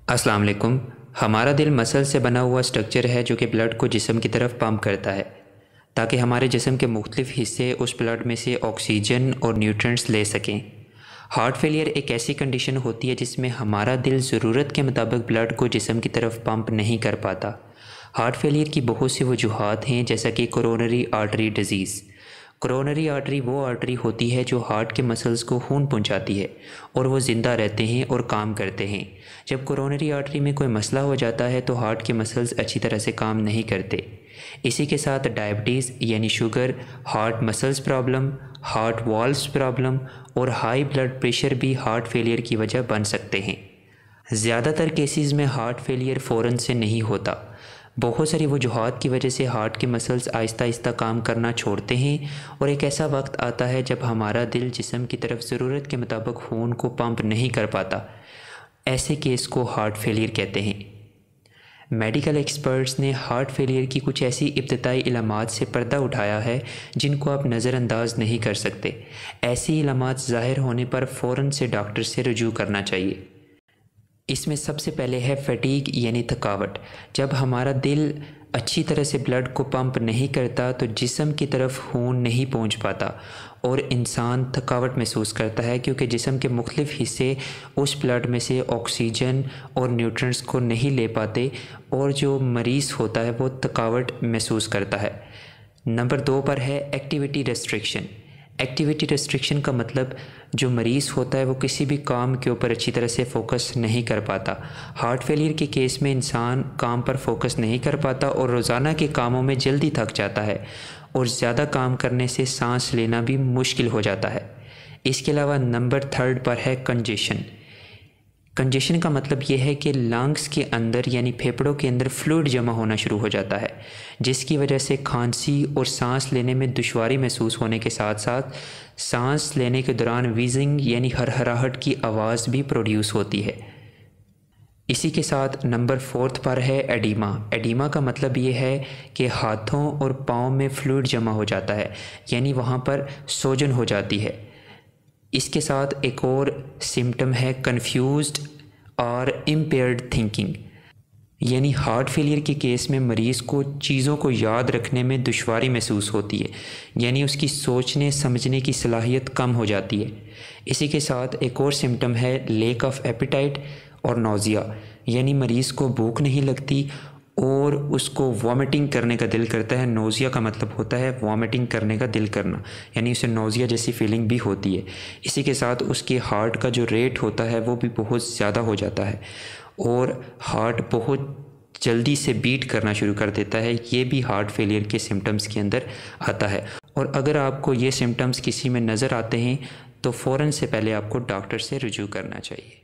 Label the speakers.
Speaker 1: अस्सलाम वालेकुम। हमारा दिल मसल से बना हुआ स्ट्रक्चर है जो कि ब्लड को जिस्म की तरफ पंप करता है ताकि हमारे जिस्म के मुख्तलिफ हिस्से उस ब्लड में से ऑक्सीजन और न्यूट्रिएंट्स ले सकें। हार्ट फेलियर एक ऐसी कंडीशन होती है जिसमें हमारा दिल ज़रूरत के मुताबिक ब्लड को जिस्म की तरफ पंप नहीं कर पाता। हार्ट फेलियर की बहुत सी वजूहात हैं, जैसा कि coronary artery disease. Coronary artery वो आर्टरी होती है जो हार्ट के मसल्स को खून पहुंचाती है और वो ज़िंदा रहते हैं और काम करते हैं। जब कोरोनरी आर्टरी में कोई मसला हो जाता है तो हार्ट के मसल्स अच्छी तरह से काम नहीं करते। इसी के साथ डायबिटीज़ यानी sugar, heart muscles problem, heart valves problem और हाई ब्लड प्रेशर भी हार्ट फेलियर की वजह बन सकते हैं। ज़्यादातर केसेस में हार्ट फेलियर फ़ौरन से नहीं होता। बहुत सारी वजूहात की वजह से हार्ट के मसल्स आहिस्ता आहिस्ता काम करना छोड़ते हैं और एक ऐसा वक्त आता है जब हमारा दिल जिस्म की तरफ ज़रूरत के मुताबिक खून को पंप नहीं कर पाता। ऐसे केस को हार्ट फेलियर कहते हैं। मेडिकल एक्सपर्ट्स ने हार्ट फेलियर की कुछ ऐसी इब्तदाई इलामात से पर्दा उठाया है जिनको आप नज़रअंदाज नहीं कर सकते। ऐसी इलामात ज़ाहिर होने पर फ़ौरन से डॉक्टर से रुजू करना चाहिए। इसमें सबसे पहले है फटीग यानी थकावट। जब हमारा दिल अच्छी तरह से ब्लड को पंप नहीं करता तो जिस्म की तरफ खून नहीं पहुंच पाता और इंसान थकावट महसूस करता है, क्योंकि जिस्म के मुख्तलिफ हिस्से उस ब्लड में से ऑक्सीजन और न्यूट्रिएंट्स को नहीं ले पाते और जो मरीज़ होता है वो थकावट महसूस करता है। नंबर 2 पर है एक्टिविटी रेस्ट्रिक्शन। एक्टिविटी रेस्ट्रिक्शन का मतलब जो मरीज़ होता है वो किसी भी काम के ऊपर अच्छी तरह से फोकस नहीं कर पाता। हार्ट फेलियर के केस में इंसान काम पर फोकस नहीं कर पाता और रोज़ाना के कामों में जल्दी थक जाता है और ज़्यादा काम करने से सांस लेना भी मुश्किल हो जाता है। इसके अलावा नंबर 3 पर है कंजेशन। कंजेशन का मतलब ये है कि लंग्स के अंदर यानी फेफड़ों के अंदर फ्लूइड जमा होना शुरू हो जाता है, जिसकी वजह से खांसी और सांस लेने में दुश्वारी महसूस होने के साथ साथ सांस लेने के दौरान वीजिंग यानी हरहराहट की आवाज़ भी प्रोड्यूस होती है। इसी के साथ नंबर 4 पर है एडीमा। एडीमा का मतलब ये है कि हाथों और पाँव में फ्लूइड जमा हो जाता है, यानी वहाँ पर सोजन हो जाती है। इसके साथ एक और सिम्टम है कन्फ्यूज्ड और इम्पेयर्ड थिंकिंग, यानी हार्ट फेलियर के केस में मरीज़ को चीज़ों को याद रखने में दुश्वारी महसूस होती है, यानी उसकी सोचने समझने की सलाहियत कम हो जाती है। इसी के साथ एक और सिम्टम है लैक ऑफ एपेटाइट और नौजिया, यानी मरीज़ को भूख नहीं लगती और उसको वॉमिटिंग करने का दिल करता है। नोज़िया का मतलब होता है वॉमिटिंग करने का दिल करना, यानी उसे नोज़िया जैसी फीलिंग भी होती है। इसी के साथ उसके हार्ट का जो रेट होता है वो भी बहुत ज़्यादा हो जाता है और हार्ट बहुत जल्दी से बीट करना शुरू कर देता है। ये भी हार्ट फेलियर के सिम्टम्स के अंदर आता है। और अगर आपको ये सिम्टम्स किसी में नज़र आते हैं तो फ़ौरन से पहले आपको डॉक्टर से रुजू करना चाहिए।